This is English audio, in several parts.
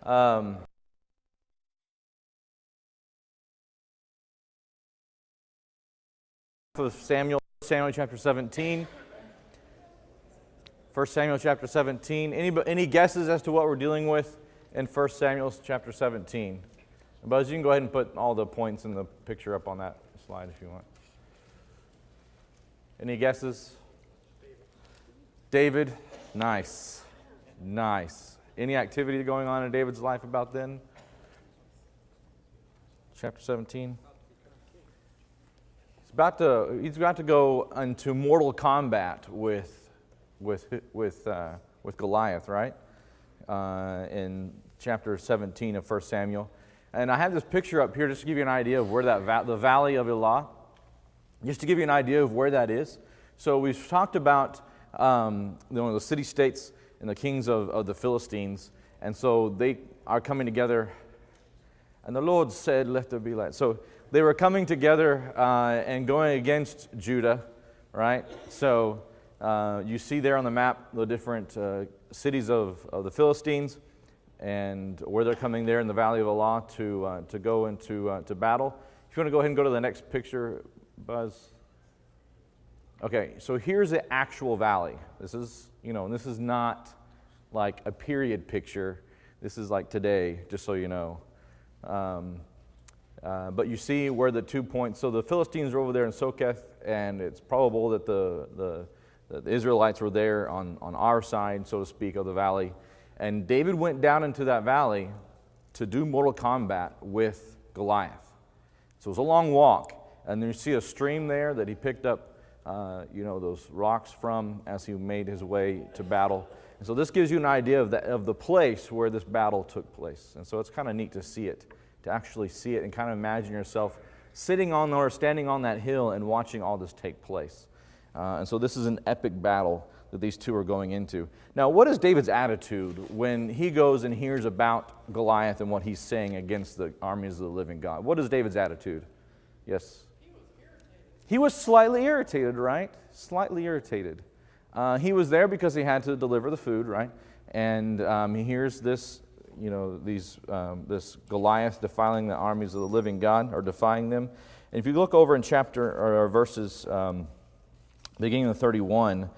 Um, of Samuel chapter 17. 1 Samuel chapter 17. Any guesses as to what we're dealing with in 1 Samuel chapter 17? Buzz, you can go ahead and put all the points in the picture up on that slide if you want. Any guesses? David. Nice. Nice. Any activity going on in David's life about then? Chapter 17. He's about to go into mortal combat with Goliath, right? In chapter 17 of 1 Samuel. And I have this picture up here just to give you an idea of where the Valley of Elah, just to give you an idea of where that is. So we've talked about the city-states and the kings of the Philistines. And so they are coming together. And the Lord said, let there be light. So they were coming together and going against Judah, right? So you see there on the map the different cities of the Philistines and where they're coming there in the Valley of Elah to go into to battle. If you want to go ahead and go to the next picture, Buzz. Okay, so here's the actual valley. This is not like a period picture. This is like today, just so you know. But you see where the 2 points, so the Philistines are over there in Soketh, and it's probable that the Israelites were there on our side, so to speak, of the valley. And David went down into that valley to do mortal combat with Goliath. So it was a long walk, and you see a stream there that he picked up those rocks from as he made his way to battle. And so this gives you an idea of the place where this battle took place. And so it's kind of neat to see it, to actually see it and kind of imagine yourself sitting on or standing on that hill and watching all this take place. And so this is an epic battle that these two are going into. Now, what is David's attitude when he goes and hears about Goliath and what he's saying against the armies of the living God? What is David's attitude? Yes? He was slightly irritated, right? Slightly irritated. He was there because he had to deliver the food, right? And he hears this, this Goliath defiling the armies of the living God, or defying them. And if you look over in chapter or verses beginning of 31,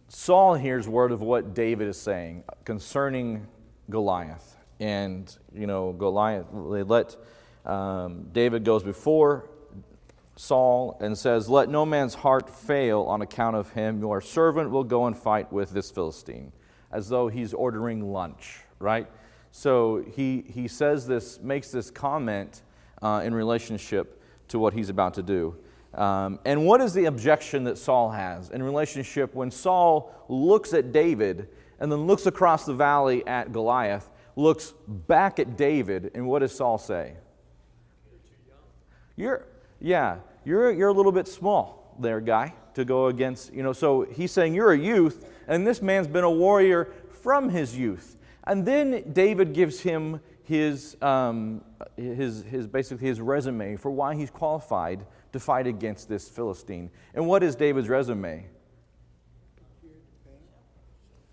Saul hears word of what David is saying concerning Goliath. And, Goliath, they let David goes before Saul and says, let no man's heart fail on account of him. Your servant will go and fight with this Philistine, as though he's ordering lunch, right? So he says this, makes this comment in relationship to what he's about to do. And what is the objection that Saul has in relationship when Saul looks at David and then looks across the valley at Goliath, looks back at David, and what does Saul say? You're a little bit small there, guy, to go against, so he's saying you're a youth, and this man's been a warrior from his youth. And then David gives him his resume for why he's qualified to fight against this Philistine. And what is David's resume?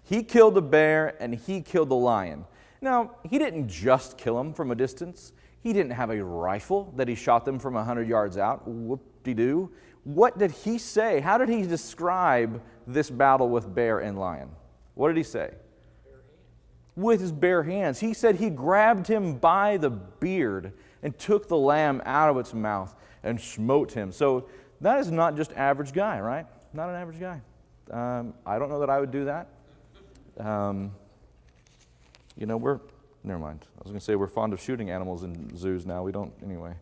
He killed the bear and he killed the lion. Now, he didn't just kill him from a distance. He didn't have a rifle that he shot them from 100 yards out. Whoop-de-doo. What did he say? How did he describe this battle with bear and lion? What did he say? With his bare hands. He said he grabbed him by the beard and took the lamb out of its mouth and smote him. So that is not just average guy, right? Not an average guy. I don't know that I would do that. Never mind. I was going to say we're fond of shooting animals in zoos now. We don't anyway.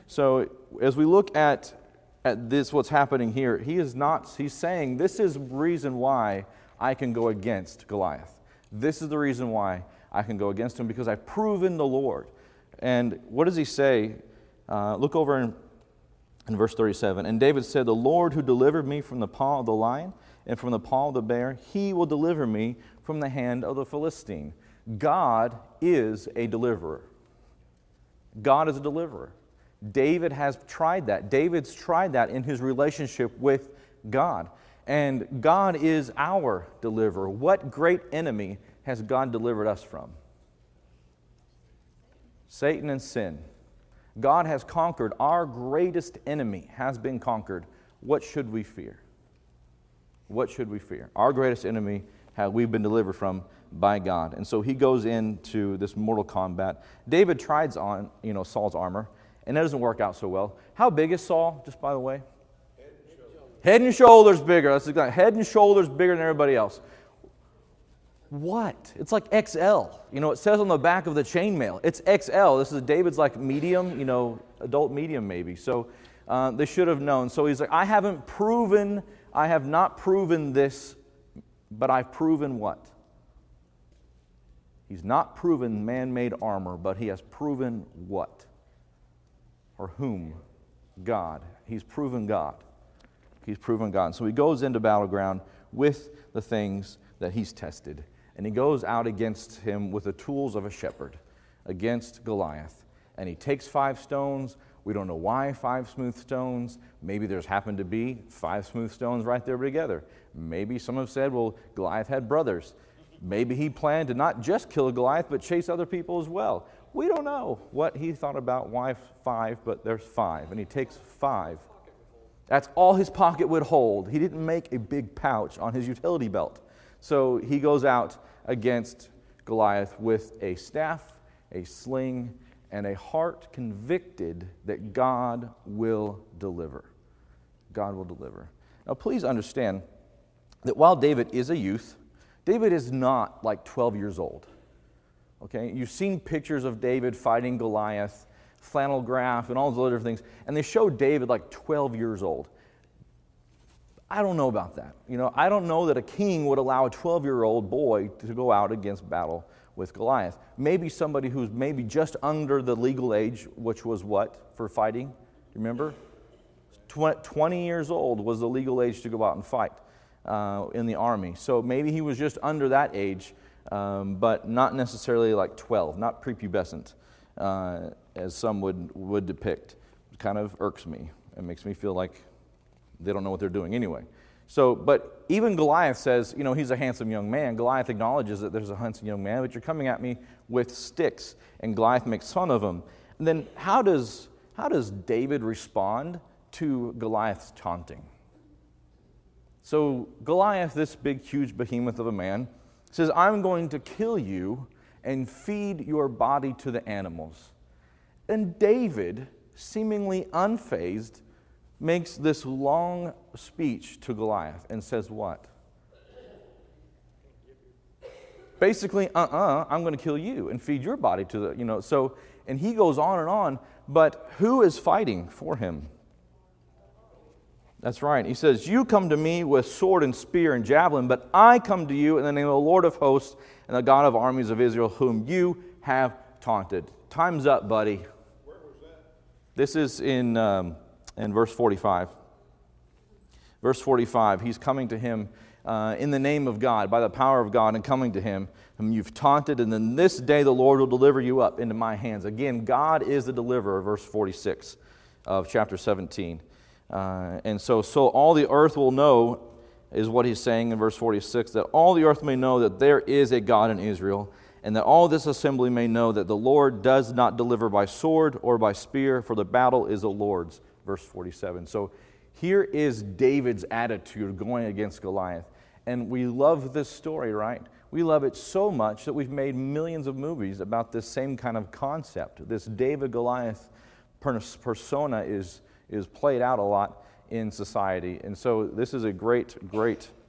So as we look at this, what's happening here, he's saying this is the reason why I can go against Goliath. This is the reason why I can go against him, because I've proven the Lord. And what does he say? Look over in verse 37. And David said, the Lord who delivered me from the paw of the lion and from the paw of the bear, he will deliver me from the hand of the Philistine. God is a deliverer. God is a deliverer. David has tried that. David's tried that in his relationship with God. And God is our deliverer. What great enemy has God delivered us from? Satan and sin. God has conquered. Our greatest enemy has been conquered. What should we fear? What should we fear? Our greatest enemy we've been delivered from by God. And so he goes into this mortal combat. David tries on, Saul's armor, and that doesn't work out so well. How big is Saul, just by the way? Head and shoulders bigger. That's exactly. Head and shoulders bigger than everybody else. What? It's like XL. It says on the back of the chainmail. It's XL. This is David's like medium, adult medium maybe. So they should have known. So he's like, I have not proven this, but I've proven what? He's not proven man-made armor, but he has proven what? Or whom? God. He's proven God. He's proven God. So he goes into battleground with the things that he's tested. And he goes out against him with the tools of a shepherd, against Goliath. And he takes 5 stones. We don't know why 5 smooth stones. Maybe there's happened to be 5 smooth stones right there together. Maybe some have said, well, Goliath had brothers. Maybe he planned to not just kill Goliath, but chase other people as well. We don't know what he thought about why 5, but there's 5. And he takes 5. That's all his pocket would hold. He didn't make a big pouch on his utility belt. So he goes out against Goliath with a staff, a sling, and a heart convicted that God will deliver. God will deliver. Now please understand that while David is a youth, David is not like 12 years old. Okay? You've seen pictures of David fighting Goliath, flannel graph, and all those other things, and they show David like 12 years old. I don't know about that. I don't know that a king would allow a 12-year-old boy to go out against battle with Goliath. Maybe somebody who's maybe just under the legal age, which was what for fighting? Remember? 20 years old was the legal age to go out and fight in the army. So maybe he was just under that age, but not necessarily like 12, not prepubescent, as some would depict. It kind of irks me. It makes me feel like they don't know what they're doing anyway. So, but even Goliath says, he's a handsome young man. Goliath acknowledges that there's a handsome young man, but you're coming at me with sticks. And Goliath makes fun of him. And then how does David respond to Goliath's taunting? So Goliath, this big, huge behemoth of a man, says, I'm going to kill you and feed your body to the animals. And David, seemingly unfazed, makes this long speech to Goliath and says what? Basically, I'm going to kill you and feed your body to the, so, and he goes on, but who is fighting for him? That's right. He says, you come to me with sword and spear and javelin, but I come to you in the name of the Lord of hosts and the God of armies of Israel, whom you have taunted. Time's up, buddy. Where was that? This is in verse 45. Verse 45, he's coming to him in the name of God, by the power of God, and coming to him, whom you've taunted, and then this day the Lord will deliver you up into my hands. Again, God is the deliverer, verse 46 of chapter 17. And so all the earth will know, is what he's saying in verse 46, that all the earth may know that there is a God in Israel, and that all this assembly may know that the Lord does not deliver by sword or by spear, for the battle is the Lord's. Verse 47. So here is David's attitude going against Goliath. And we love this story, right? We love it so much that we've made millions of movies about this same kind of concept. This David-Goliath persona is played out a lot in society. And so this is a great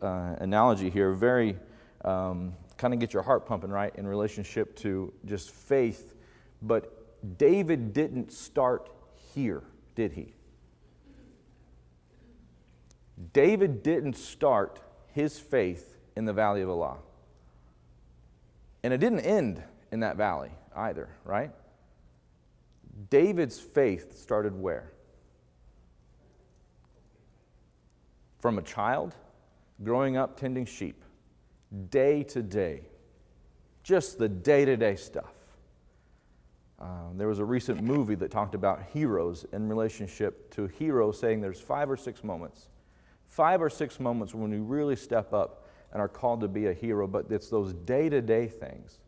analogy here. Very kind of get your heart pumping, right, in relationship to just faith. But David didn't start here, did he? David didn't start his faith in the valley of Elah. And it didn't end in that valley either, right? David's faith started where? From a child, growing up tending sheep, day to day, just the day-to-day stuff. There was a recent movie that talked about heroes in relationship to heroes, saying there's 5 or 6 moments when we really step up and are called to be a hero, but it's those day-to-day things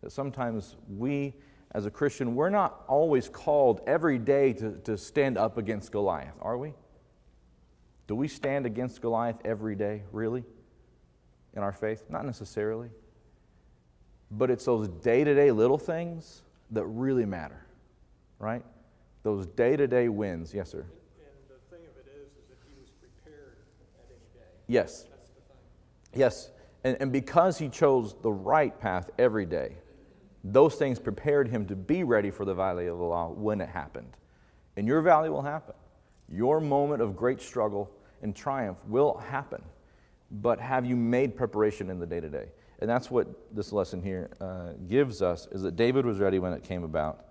that sometimes we as a Christian, we're not always called every day to stand up against Goliath, are we? Do we stand against Goliath every day, really, in our faith? Not necessarily. But it's those day-to-day little things that really matter, right? Those day-to-day wins. Yes, sir? And the thing of it is that he was prepared at any day. Yes. That's the thing. Yes. And because he chose the right path every day, those things prepared him to be ready for the valley of the law when it happened. And your valley will happen. Your moment of great struggle and triumph will happen. But have you made preparation in the day-to-day? And that's what this lesson here gives us, is that David was ready when it came about.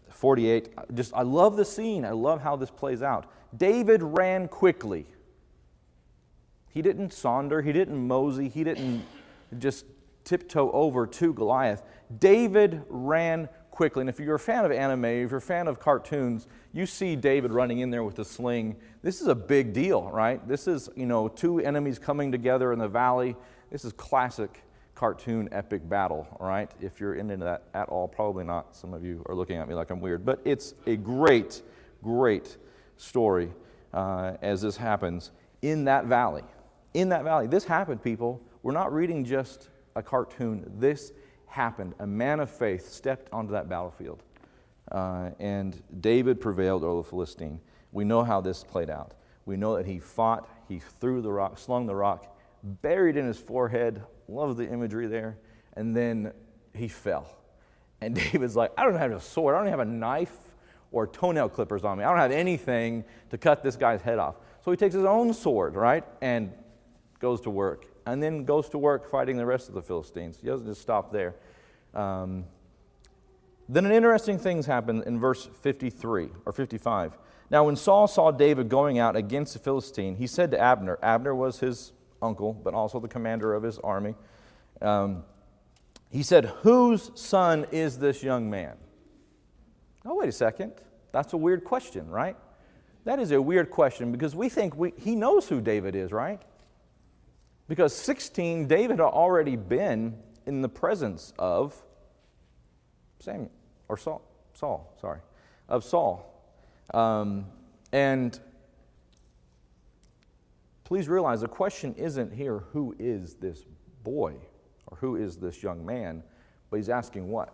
48, I love the scene. I love how this plays out. David ran quickly. He didn't saunder. He didn't mosey. He didn't just tiptoe over to Goliath. David ran quickly. And if you're a fan of anime, if you're a fan of cartoons, you see David running in there with a sling. This is a big deal, right? This is, two enemies coming together in the valley. This is classic cartoon epic battle, all right? If you're into that at all, probably not. Some of you are looking at me like I'm weird. But it's a great, great story as this happens in that valley. In that valley. This happened, people. We're not reading just a cartoon. This happened. A man of faith stepped onto that battlefield. And David prevailed over the Philistine. We know how this played out. We know that he fought, he threw the rock, slung the rock, buried in his forehead, love the imagery there, and then he fell. And David's like, I don't have a sword, I don't have a knife or toenail clippers on me, I don't have anything to cut this guy's head off. So he takes his own sword, right, and goes to work, and then goes to work fighting the rest of the Philistines. He doesn't just stop there. Then an interesting things happen in verse 53 or 55. Now when Saul saw David going out against the Philistine, he said to Abner, Abner was his uncle, but also the commander of his army. He said, whose son is this young man? Oh, wait a second. That's a weird question, right? That is a weird question because we think he knows who David is, right? Because 16, David had already been in the presence of Saul. And please realize the question isn't here, who is this boy or who is this young man, but he's asking what?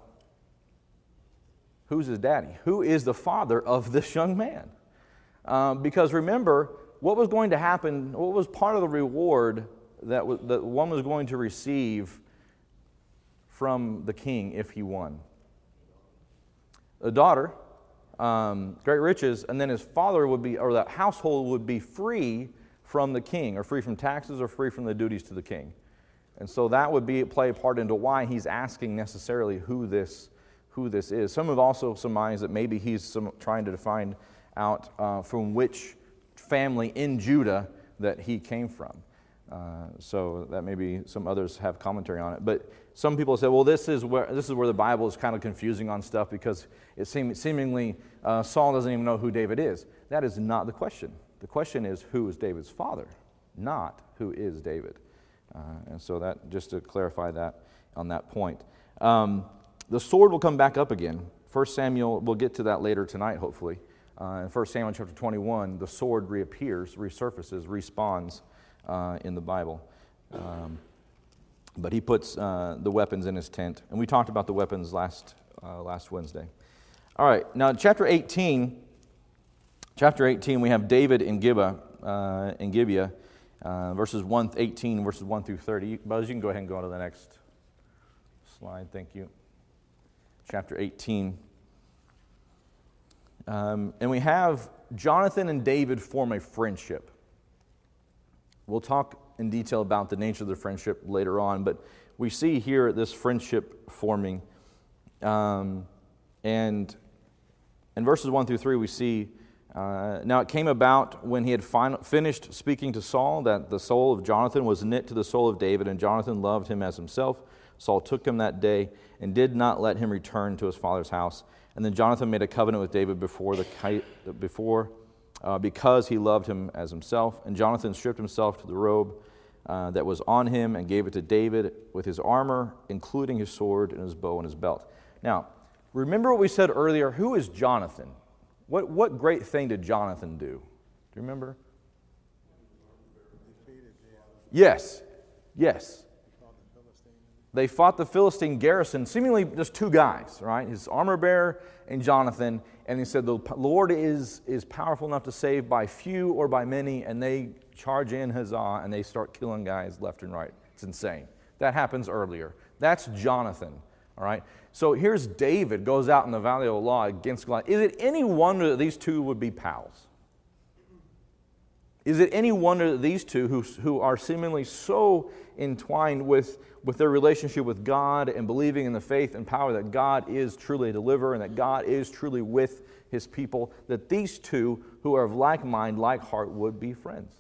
Who's his daddy? Who is the father of this young man? Because remember, what was going to happen, what was part of the reward that one was going to receive from the king if he won? A daughter, great riches, and then his father would be, or that household would be free from the king, or free from taxes, or free from the duties to the king. And so that would play a part into why he's asking necessarily who this is. Some have also surmised that maybe he's trying to find out from which family in Judah that he came from. So that maybe some others have commentary on it. But some people say, well, this is where the Bible is kind of confusing on stuff because it seemingly Saul doesn't even know who David is. That is not the question. The question is, who is David's father, not who is David. And so that, just to clarify that on that point. The sword will come back up again. 1 Samuel, we'll get to that later tonight, hopefully. In 1 Samuel chapter 21, the sword reappears, resurfaces, respawns in the Bible. But he puts the weapons in his tent. And we talked about the weapons last Wednesday. All right, now chapter 18, we have David in Gibeah, verses 18, verses 1 through 30. Buzz, you can go ahead and go on to the next slide. Thank you. Chapter 18. And we have Jonathan and David form a friendship. We'll talk in detail about the nature of the friendship later on, but we see here this friendship forming. And in verses 1 through 3, we see, now it came about when he had finished speaking to Saul that the soul of Jonathan was knit to the soul of David, and Jonathan loved him as himself. Saul took him that day and did not let him return to his father's house. And then Jonathan made a covenant with David because he loved him as himself. And Jonathan stripped himself to the robe that was on him and gave it to David with his armor, including his sword and his bow and his belt. Now, remember what we said earlier? Who is Jonathan? What great thing did Jonathan do? Do you remember? Yes. They fought the Philistine garrison, seemingly just two guys, right? His armor bearer and Jonathan. And he said, the Lord is powerful enough to save by few or by many. And they charge in, huzzah, and they start killing guys left and right. It's insane. That happens earlier. That's Jonathan, all right? So here's David, goes out in the valley of Elah against Goliath. Is it any wonder that these two would be pals? Is it any wonder that these two, who are seemingly so entwined with their relationship with God and believing in the faith and power that God is truly a deliverer and that God is truly with his people, that these two who are of like mind, like heart, would be friends?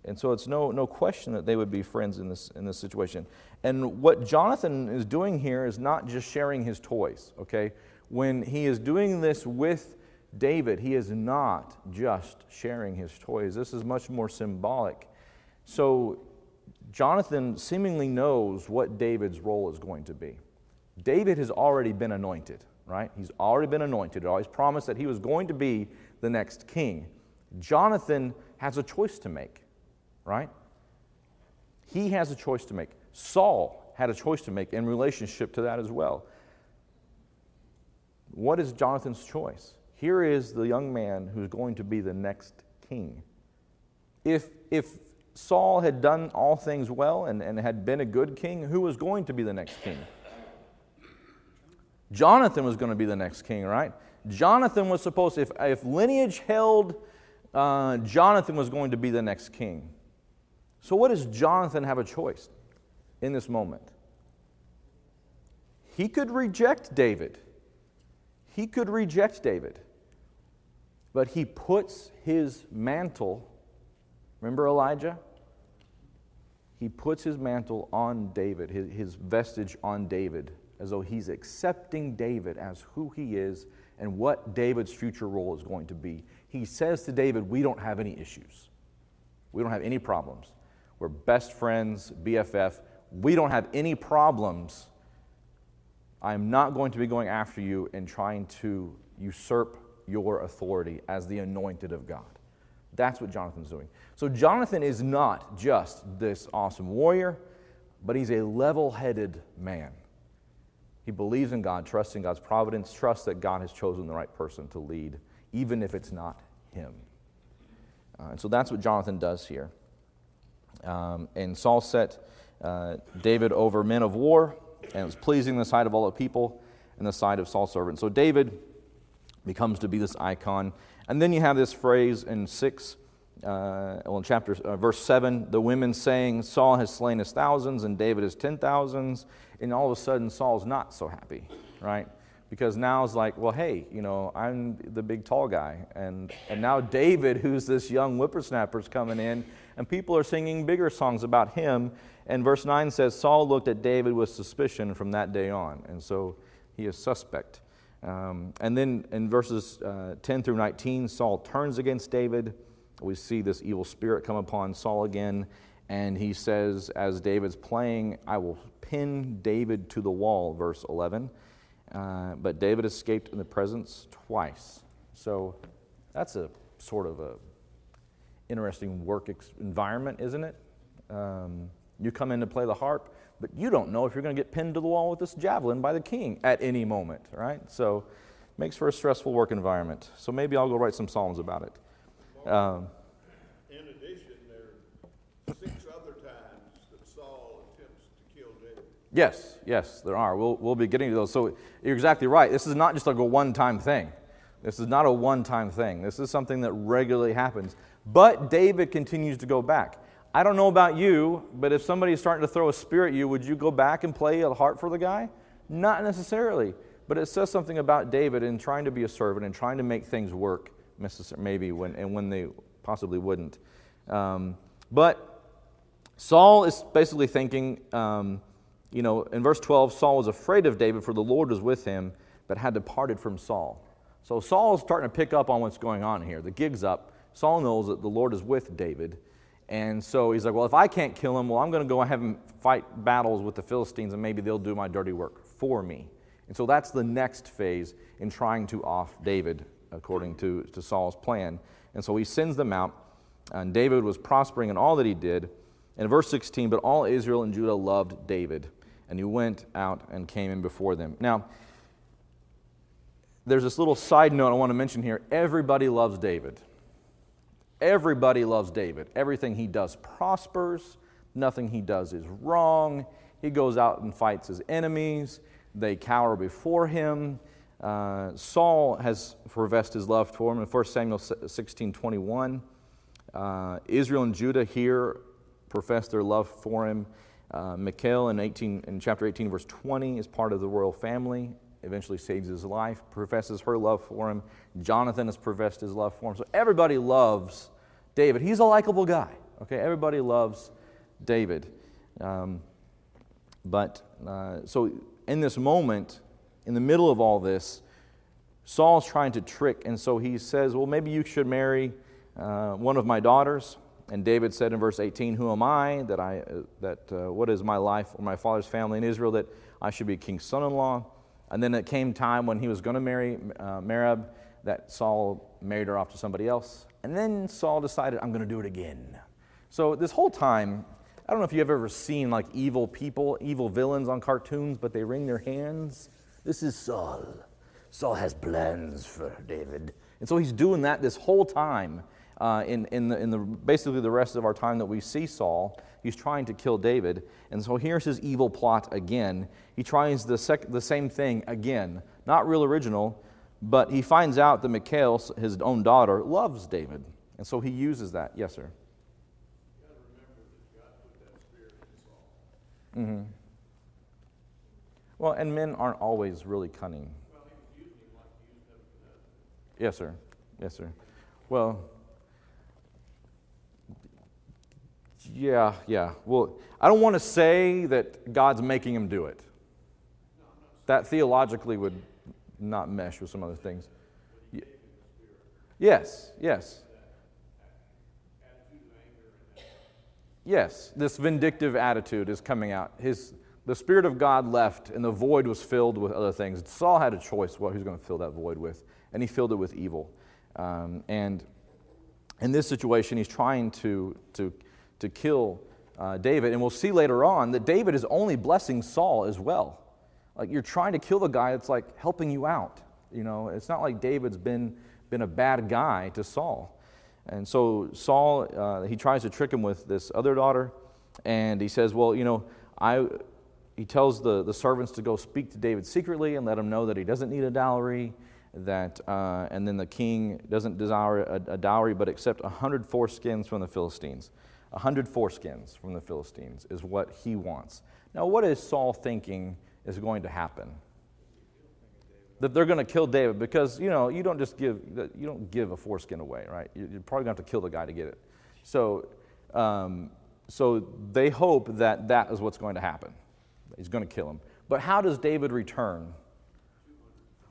And so it's no question that they would be friends in this situation. And what Jonathan is doing here is not just sharing his toys, okay? When he is doing this with David, he is not just sharing his toys. This is much more symbolic. So Jonathan seemingly knows what David's role is going to be. David has already been anointed, right? He's already been anointed. He always promised that he was going to be the next king. Jonathan has a choice to make, right? He has a choice to make. Saul had a choice to make in relationship to that as well. What is Jonathan's choice? Here is the young man who's going to be the next king. If Saul had done all things well and had been a good king, who was going to be the next king? Jonathan was going to be the next king, right? Jonathan was supposed to, if lineage held, Jonathan was going to be the next king. So what does Jonathan have a choice in this moment? He could reject David. But he puts his mantle, remember Elijah? He puts his mantle on David, his vestige on David, as though he's accepting David as who he is and what David's future role is going to be. He says to David, we don't have any issues. We don't have any problems. We're best friends, BFF. We don't have any problems. I'm not going to be going after you and trying to usurp your authority as the anointed of God. That's what Jonathan's doing. So Jonathan is not just this awesome warrior, but he's a level-headed man. He believes in God, trusts in God's providence, trusts that God has chosen the right person to lead, even if it's not him. And so that's what Jonathan does here. And Saul set David over men of war, and it was pleasing in the sight of all the people and the sight of Saul's servants. So David becomes to be this icon. And then you have this phrase in verse 7, the women saying, Saul has slain his thousands and David his 10,000s. And all of a sudden, Saul's not so happy, right? Because now it's like, well, hey, I'm the big tall guy. And now David, who's this young whippersnapper, is coming in, and people are singing bigger songs about him. And verse 9 says, Saul looked at David with suspicion from that day on. And so he is suspect. And then in verses 10 through 19, Saul turns against David. We see this evil spirit come upon Saul again. And he says, as David's playing, I will pin David to the wall, verse 11. But David escaped in the presence twice. So that's a sort of a interesting work environment, isn't it? You come in to play the harp, but you don't know if you're going to get pinned to the wall with this javelin by the king at any moment, right? So makes for a stressful work environment. So maybe I'll go write some psalms about it. In addition, there are 6 other times that Saul attempts to kill David. Yes, there are. We'll be getting to those. So you're exactly right. This is not just like a one-time thing. This is not a one-time thing. This is something that regularly happens. But David continues to go back. I don't know about you, but if somebody's starting to throw a spear at you, would you go back and play a harp for the guy? Not necessarily. But it says something about David in trying to be a servant and trying to make things work, maybe when they possibly wouldn't. But Saul is basically thinking, in verse 12, Saul was afraid of David, for the Lord was with him, but had departed from Saul. So Saul is starting to pick up on what's going on here. The gig's up. Saul knows that the Lord is with David. And so he's like, well, if I can't kill him, well, I'm going to go have him fight battles with the Philistines, and maybe they'll do my dirty work for me. And so that's the next phase in trying to off David, according to Saul's plan. And so he sends them out, and David was prospering in all that he did. In verse 16, but all Israel and Judah loved David, and he went out and came in before them. Now, there's this little side note I want to mention here. Everybody loves David. Everybody loves David. Everything he does prospers. Nothing he does is wrong. He goes out and fights his enemies. They cower before him. Saul has professed his love for him in 1 Samuel 16:21. Israel and Judah here profess their love for him. Michal in chapter 18, verse 20, is part of the royal family, eventually saves his life, professes her love for him. Jonathan has professed his love for him. So everybody loves David. He's a likable guy. Okay, everybody loves David. So in this moment, in the middle of all this, Saul's trying to trick, and so he says, well, maybe you should marry one of my daughters. And David said in verse 18, who am I, what is my life or my father's family in Israel, that I should be king's son-in-law? And then it came time when he was going to marry Merab, that Saul married her off to somebody else. And then Saul decided, I'm going to do it again. So this whole time, I don't know if you've ever seen like evil people, evil villains on cartoons, but they wring their hands. This is Saul. Saul has plans for David. And so he's doing that this whole time. Basically the rest of our time that we see Saul, he's trying to kill David. And so here's his evil plot again. He tries the same thing again. Not real original, but he finds out that Michal, his own daughter, loves David. And so he uses that. Yes, sir? You got to remember that God put that spirit in Saul. Mm-hmm. Well, and men aren't always really cunning. Well, he was using him like he used Nebuchadnezzar. Yes, sir. Yes, sir. Well, yeah. Well, I don't want to say that God's making him do it. That theologically would not mesh with some other things. Yes. Yes, this vindictive attitude is coming out. The Spirit of God left, and the void was filled with other things. Saul had a choice what he was going to fill that void with, and he filled it with evil. And in this situation, he's trying to kill David. And we'll see later on that David is only blessing Saul as well. Like, you're trying to kill the guy that's like helping you out. You know, it's not like David's been a bad guy to Saul. And so Saul, he tries to trick him with this other daughter, and he says, well, you know, he tells the servants to go speak to David secretly and let him know that he doesn't need a dowry, and then the king doesn't desire a dowry, but accept 100 foreskins from the Philistines. 100 foreskins from the Philistines is what he wants. Now, what is Saul thinking is going to happen? That they're going to kill David, because you don't give a foreskin away, right? You're probably going to have to kill the guy to get it. So they hope that is what's going to happen. He's going to kill him. But how does David return?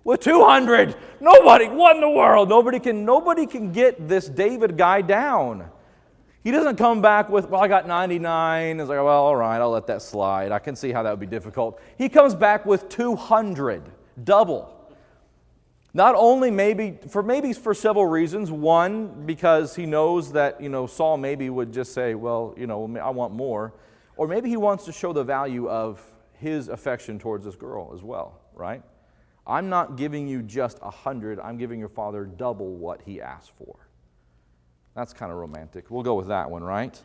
With 200. What in the world? Nobody can get this David guy down. He doesn't come back with, well, I got 99. It's like, well, all right, I'll let that slide. I can see how that would be difficult. He comes back with 200, double. Not only maybe for several reasons. One, because he knows that, Saul maybe would just say, well, I want more. Or maybe he wants to show the value of his affection towards this girl as well, right? I'm not giving you just 100. I'm giving your father double what he asked for. That's kind of romantic. We'll go with that one, right?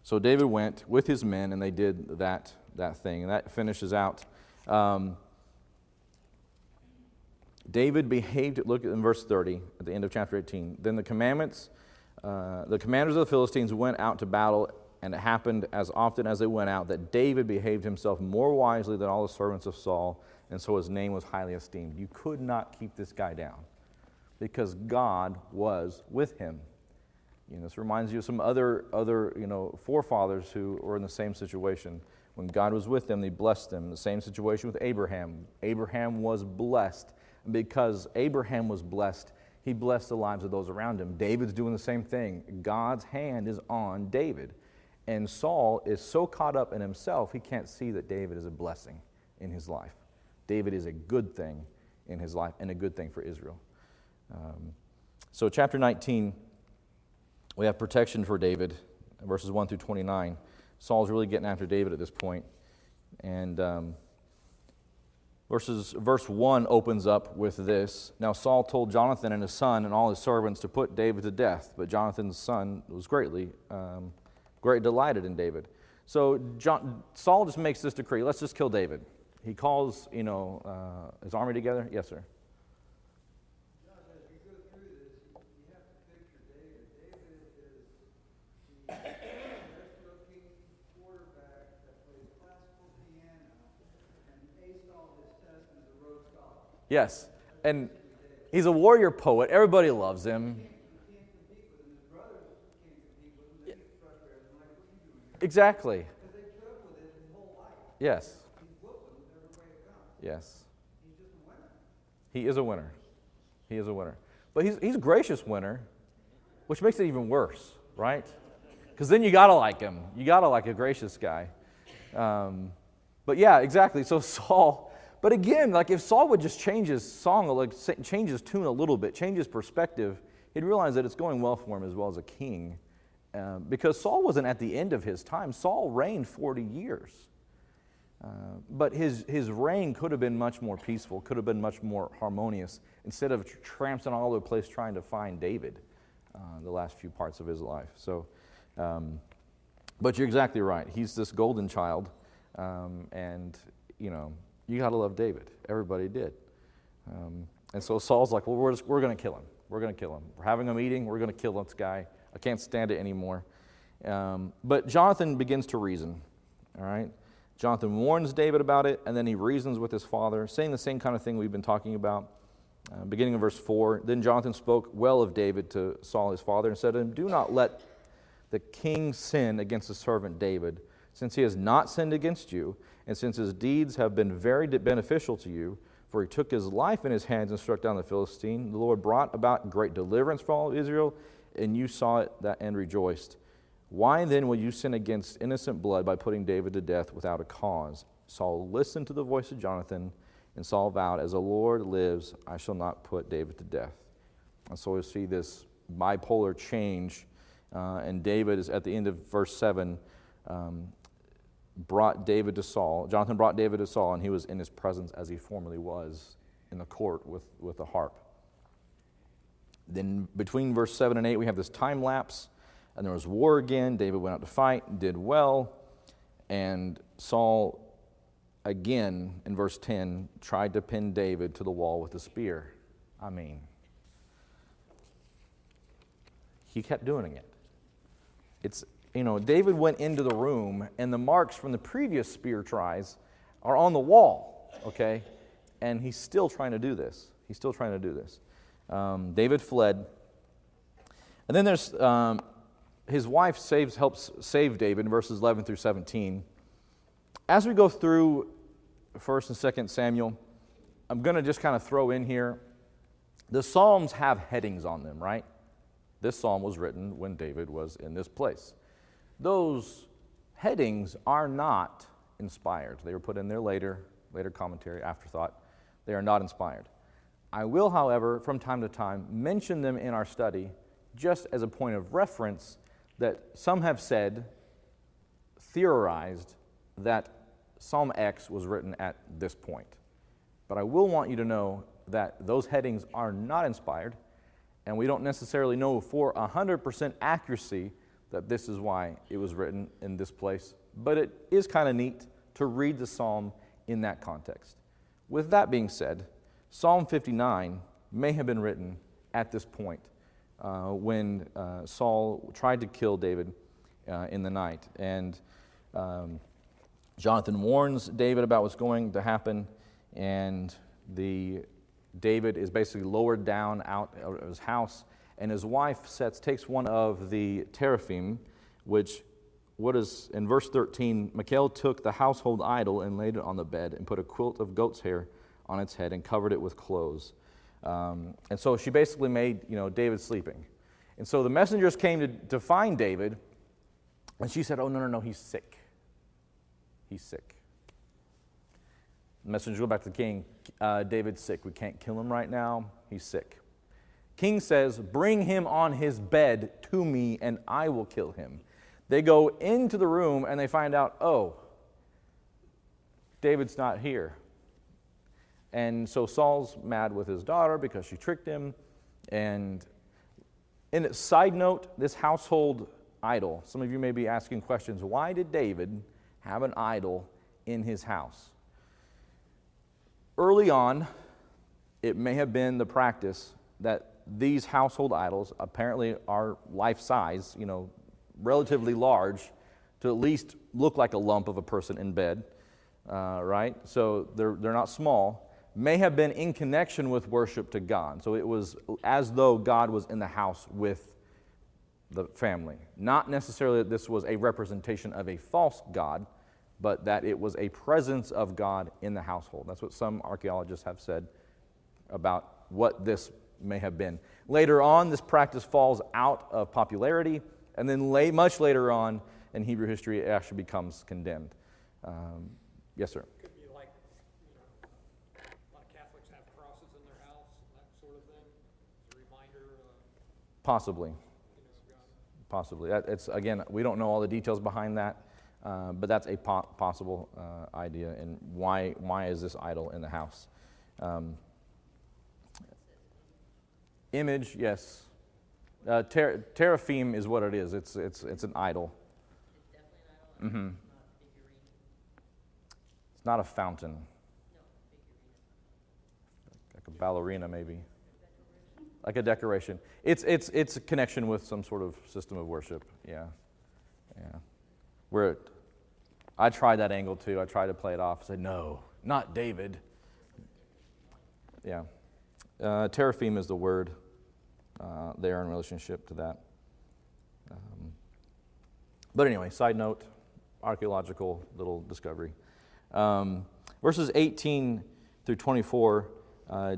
So David went with his men, and they did that thing. And that finishes out. David behaved, look in verse 30, at the end of chapter 18. Then the commanders of the Philistines went out to battle, and it happened as often as they went out that David behaved himself more wisely than all the servants of Saul, and so his name was highly esteemed. You could not keep this guy down, because God was with him. This reminds you of some other forefathers who were in the same situation. When God was with them, they blessed them. The same situation with Abraham. Abraham was blessed. And because Abraham was blessed, he blessed the lives of those around him. David's doing the same thing. God's hand is on David. And Saul is so caught up in himself, he can't see that David is a blessing in his life. David is a good thing in his life and a good thing for Israel. So chapter 19, we have protection for David, verses 1 through 29. Saul's really getting after David at this point. And verse 1 opens up with this. Now Saul told Jonathan and his son and all his servants to put David to death, but Jonathan's son was greatly delighted in David. So Saul just makes this decree, let's just kill David. He calls, his army together. Yes, sir. As you go through this, you have to picture David. David is the best-looking quarterback that plays classical piano and aced all of his tests and is a Rhodes Scholar. Yes, and he's a warrior poet. Everybody loves him. You can't compete with him. His brothers can't compete with him. They get frustrated. They're like, what are you doing here? Exactly. Because they struggled with it his whole life. Yes. He's whooping with every way it comes. Yes. He's just a winner. He is a winner. He is a winner. But he's a gracious winner, which makes it even worse, right? Because then you got to like him. You got to like a gracious guy. But yeah, exactly. So Saul, but again, like if Saul would just change his song, like change his tune a little bit, change his perspective, he'd realize that it's going well for him as well as a king. Because Saul wasn't at the end of his time. Saul reigned 40 years. But his reign could have been much more peaceful, could have been much more harmonious, instead of tramping all over the place trying to find David the last few parts of his life. So, but you're exactly right. He's this golden child, and you got to love David. Everybody did. And so Saul's like, well, we're going to kill him. We're going to kill him. We're having a meeting. We're going to kill this guy. I can't stand it anymore. But Jonathan begins to reason. All right. Jonathan warns David about it, and then he reasons with his father, saying the same kind of thing we've been talking about. Beginning of verse 4, then Jonathan spoke well of David to Saul his father and said to him, do not let the king sin against his servant David, since he has not sinned against you, and since his deeds have been very beneficial to you, for he took his life in his hands and struck down the Philistine. The Lord brought about great deliverance for all of Israel, and you saw it and rejoiced. Why then will you sin against innocent blood by putting David to death without a cause? Saul listened to the voice of Jonathan, and Saul vowed, as the Lord lives, I shall not put David to death. And so we see this bipolar change, and David is at the end of verse 7, brought David to Saul. Jonathan brought David to Saul, and he was in his presence as he formerly was in the court with a harp. Then between verse 7 and 8, we have this time lapse. And there was war again. David went out to fight, did well. And Saul, again, in verse 10, tried to pin David to the wall with a spear. I mean, he kept doing it. It's, David went into the room, and the marks from the previous spear tries are on the wall, okay? And he's still trying to do this. David fled. And then there's... his wife helps save David in verses 11 through 17. As we go through 1st and 2nd Samuel, I'm going to just kind of throw in here, the Psalms have headings on them, right? This psalm was written when David was in this place. Those headings are not inspired. They were put in there later commentary, afterthought. They are not inspired. I will, however, from time to time, mention them in our study just as a point of reference that some have theorized that Psalm X was written at this point. But I will want you to know that those headings are not inspired, and we don't necessarily know for 100% accuracy that this is why it was written in this place. But it is kind of neat to read the psalm in that context. With that being said, Psalm 59 may have been written at this point, when Saul tried to kill David in the night. And Jonathan warns David about what's going to happen, and David is basically lowered down out of his house, and his wife takes one of the teraphim, what is in verse 13, Michal took the household idol and laid it on the bed and put a quilt of goat's hair on its head and covered it with clothes. And so she basically made, David sleeping. And so the messengers came to find David, and she said, oh, no, he's sick. He's sick. The messengers go back to the king. David's sick. We can't kill him right now. He's sick. King says, bring him on his bed to me, and I will kill him. They go into the room, and they find out, oh, David's not here. And so Saul's mad with his daughter because she tricked him. And in a side note, this household idol, some of you may be asking questions, why did David have an idol in his house? Early on, it may have been the practice that these household idols apparently are life-size, relatively large, to at least look like a lump of a person in bed, right? So they're not small. May have been in connection with worship to God. So it was as though God was in the house with the family. Not necessarily that this was a representation of a false God, but that it was a presence of God in the household. That's what some archaeologists have said about what this may have been. Later on, this practice falls out of popularity, and then much later on in Hebrew history, it actually becomes condemned. Yes, sir? Could be like, a lot of Catholics have crosses in their house, that sort of thing. It's a reminder of, Possibly. God. Possibly. It's, again, we don't know all the details behind that, but that's a possible idea. And why is this idol in the house? Image, yes. Teraphim is what it is. It's an idol. It's definitely an idol. Mm-hmm. Not a figurine. It's not a fountain, No, figurine. like a ballerina maybe, like a decoration. It's a connection with some sort of system of worship. Yeah. I tried that angle too. I tried to play it off. I said, no, not David. Yeah. Teraphim is the word there in relationship to that. But anyway, side note, archaeological little discovery. Verses 18 through 24,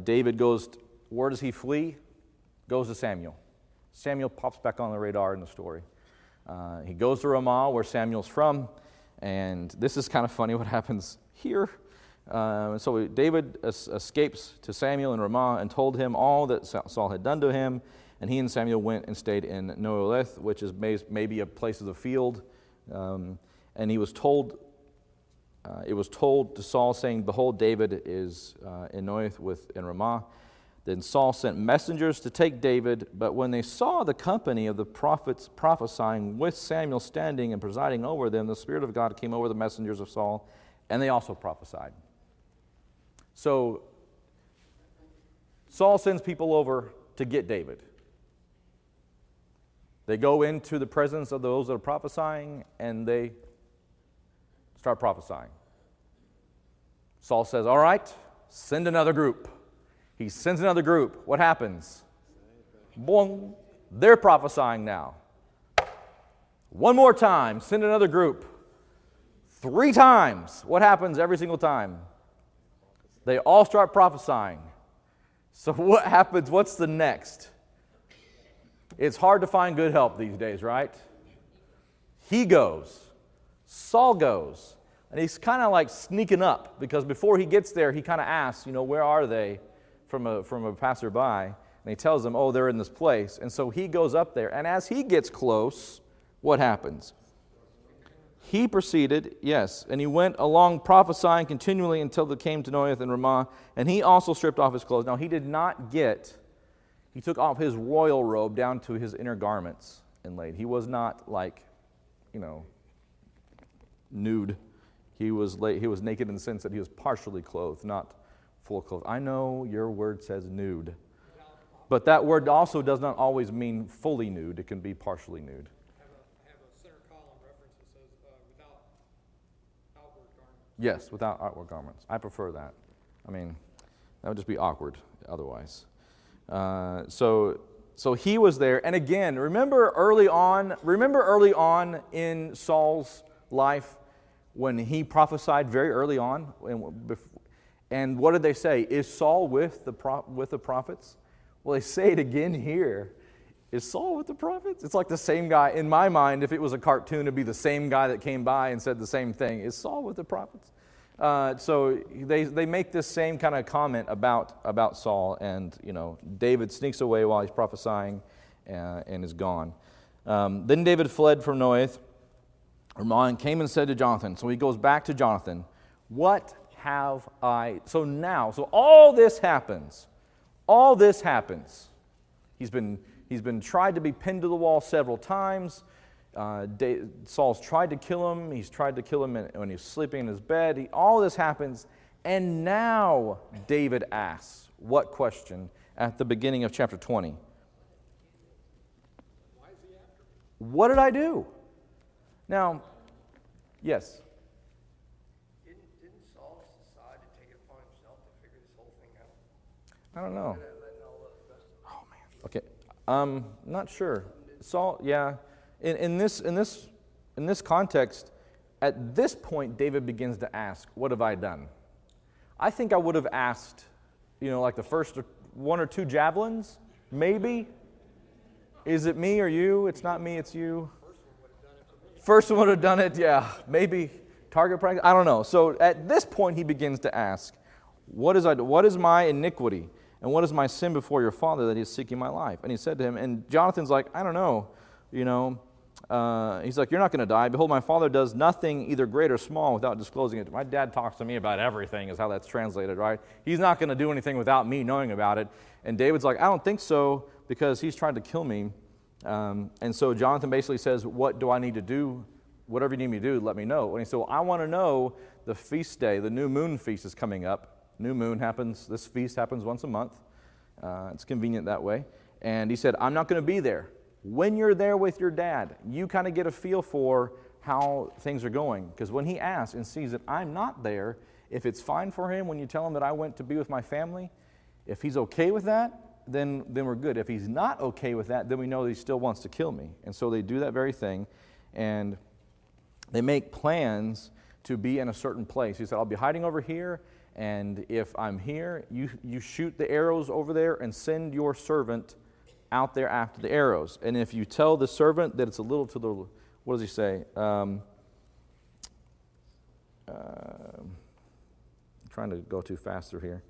David goes, where does he flee? Goes to Samuel. Samuel pops back on the radar in the story. He goes to Ramah, where Samuel's from, and this is kind of funny what happens here. So David escapes to Samuel in Ramah and told him all that Saul had done to him, and he and Samuel went and stayed in Goliath, which is maybe a place of the field. And it was told to Saul, saying, behold, David is in Goliath in Ramah. Then Saul sent messengers to take David, but when they saw the company of the prophets prophesying with Samuel standing and presiding over them, the Spirit of God came over the messengers of Saul, and they also prophesied. So Saul sends people over to get David. They go into the presence of those that are prophesying, and they start prophesying. Saul says, all right, send another group. He sends another group. What happens? Boom, they're prophesying now. One more time, send another group. 3 times. What happens every single time? They all start prophesying. So what happens? What's the next? It's hard to find good help these days, right? He goes. Saul goes. And he's kind of like sneaking up, because before he gets there, he kind of asks, where are they from a passerby? And he tells them, oh, they're in this place. And so he goes up there. And as he gets close, what happens? He proceeded, yes, and he went along prophesying continually until they came to Goliath and Ramah, and he also stripped off his clothes. Now, he took off his royal robe down to his inner garments and laid. He was not like, nude. He was naked in the sense that he was partially clothed, not full clothed. I know your word says nude, but that word also does not always mean fully nude. It can be partially nude. I have a center column reference that says without outward garments. Yes, without outward garments. I prefer that. That would just be awkward otherwise. So he was there. And again, remember early on in Saul's life when he prophesied very early on? And what did they say? Is Saul with the prophets? Well, they say it again here. Is Saul with the prophets? It's like the same guy. In my mind, if it was a cartoon, it'd be the same guy that came by and said the same thing. Is Saul with the prophets? So they make this same kind of comment about Saul, and David sneaks away while he's prophesying and is gone. Then David fled from Noath, and came and said to Jonathan. So he goes back to Jonathan. What have I? So all this happens. All this happens. He's been tried to be pinned to the wall several times. Saul's tried to kill him. He's tried to kill him when he's sleeping in his bed. All this happens. And now David asks, what question? At the beginning of chapter 20. Why is he after me? What did I do? Now, yes. Didn't Saul decide to take it upon himself to figure this whole thing out? I don't know. Letting all the rest of Oh man. Okay. Not sure. Saul. Yeah. In this context, at this point, David begins to ask, "What have I done?" I think I would have asked, like the first one or two javelins, maybe. Is it me or you? It's not me. It's you. First one would have done it. Yeah, maybe target practice. I don't know. So at this point, he begins to ask, "What is my iniquity, and what is my sin before your father that he is seeking my life?" And he said to him, and Jonathan's like, "I don't know, he's like, "You're not going to die. Behold, my father does nothing either great or small without disclosing it." My dad talks to me about everything, is how that's translated, right? He's not going to do anything without me knowing about it. And David's like, "I don't think so, because he's trying to kill me." And so Jonathan basically says, "What do I need to do? Whatever you need me to do, let me know." And he said, "Well, I want to know the feast day. The new moon feast is coming up. New moon happens, this feast happens once a month. It's convenient that way." And he said, "I'm not going to be there. When you're there with your dad, you kind of get a feel for how things are going." Because when he asks and sees that I'm not there, if it's fine for him when you tell him that I went to be with my family, if he's okay with that, then we're good. If he's not okay with that, then we know that he still wants to kill me. And so they do that very thing, and they make plans to be in a certain place. He said, "I'll be hiding over here, and if I'm here, you shoot the arrows over there and send your servant out there after the arrows. And if you tell the servant that it's a little to the," what does he say? I'm trying to go too fast through here.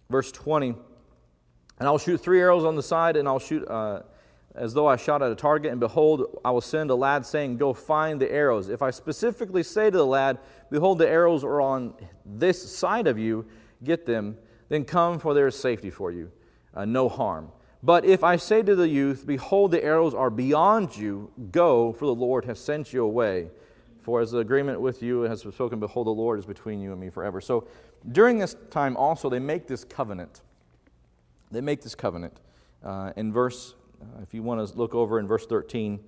Verse 20, "And I will shoot 3 arrows on the side, and I'll shoot as though I shot at a target. And behold, I will send a lad saying, 'Go find the arrows.' If I specifically say to the lad, 'Behold, the arrows are on this side of you, get them, then come, for there is safety for you, no harm. But if I say to the youth, Behold, the arrows are beyond you, go, for the Lord has sent you away. For as the agreement with you has spoken, behold, the Lord is between you and me forever.'" So during this time also, they make this covenant. They make this covenant. In verse, if you want to look over in verse 13,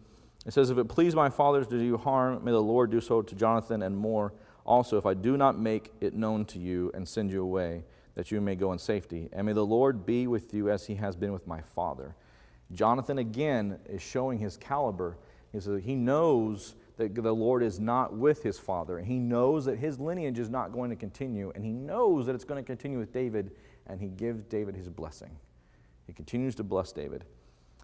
it says, "If it please my fathers to do you harm, may the Lord do so to Jonathan and more. Also, if I do not make it known to you and send you away, that you may go in safety. And may the Lord be with you as he has been with my father." Jonathan again is showing his caliber. He knows that the Lord is not with his father. And he knows that his lineage is not going to continue. And he knows that it's going to continue with David. And he gives David his blessing. He continues to bless David.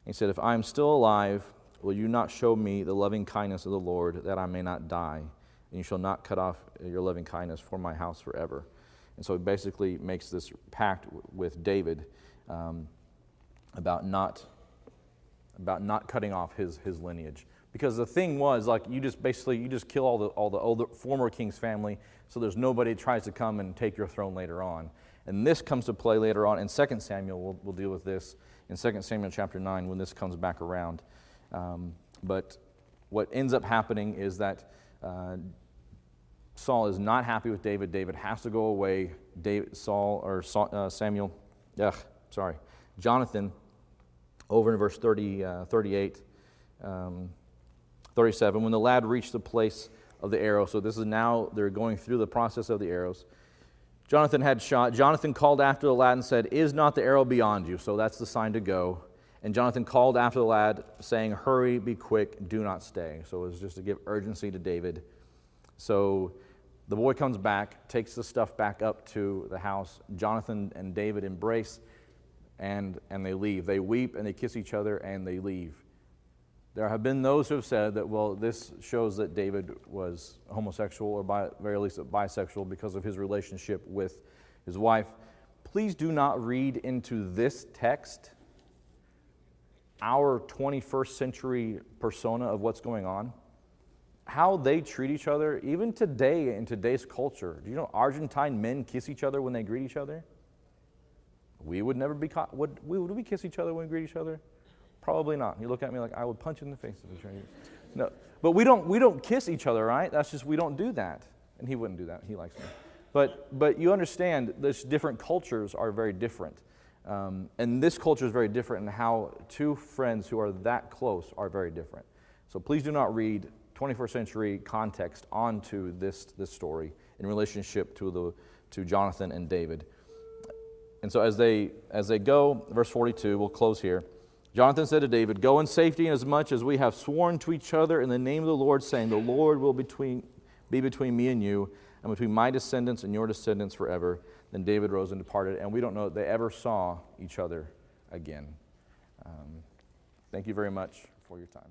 He said, "If I am still alive, will you not show me the loving kindness of the Lord, that I may not die? And you shall not cut off your loving kindness for my house forever." And so he basically makes this pact with David about not cutting off his lineage. Because the thing was, like, you just kill all the older former king's family, so there's nobody that tries to come and take your throne later on. And this comes to play later on in 2 Samuel. We'll deal with this in 2 Samuel chapter 9 when this comes back around. But what ends up happening is that Saul is not happy with David. David has to go away. Jonathan, over in verse 38, 37, "When the lad reached the place of the arrow," so this is now, they're going through the process of the arrows. "Jonathan had shot. Jonathan called after the lad and said, 'Is not the arrow beyond you?' So that's the sign to go. And Jonathan called after the lad, saying, 'Hurry, be quick, do not stay.'" So it was just to give urgency to David. So The boy comes back, takes the stuff back up to the house. Jonathan and David embrace, and they leave. They weep and they kiss each other and they leave. There have been those who have said that, well, this shows that David was homosexual, or by very least bisexual, because of his relationship with his wife. Please do not read into this text our 21st century persona of what's going on. How they treat each other, even today in today's culture. Do you know Argentine men kiss each other when they greet each other? We would never be caught. Would we kiss each other when we greet each other? Probably not. You look at me like I would punch you in the face if we tried to. No, but we don't kiss each other, right? That's just, we don't do that. And he wouldn't do that. He likes me. But you understand, there's different cultures are very different. And this culture is very different, and how two friends who are that close are very different. So please do not read 21st century context onto this story in relationship to Jonathan and David. And so as they go, verse 42, we'll close here. Jonathan said to David, "Go in safety, inasmuch as we have sworn to each other in the name of the Lord, saying, the Lord will be between me and you, and between my descendants and your descendants forever." Then David rose and departed, and we don't know that they ever saw each other again. Thank you very much for your time.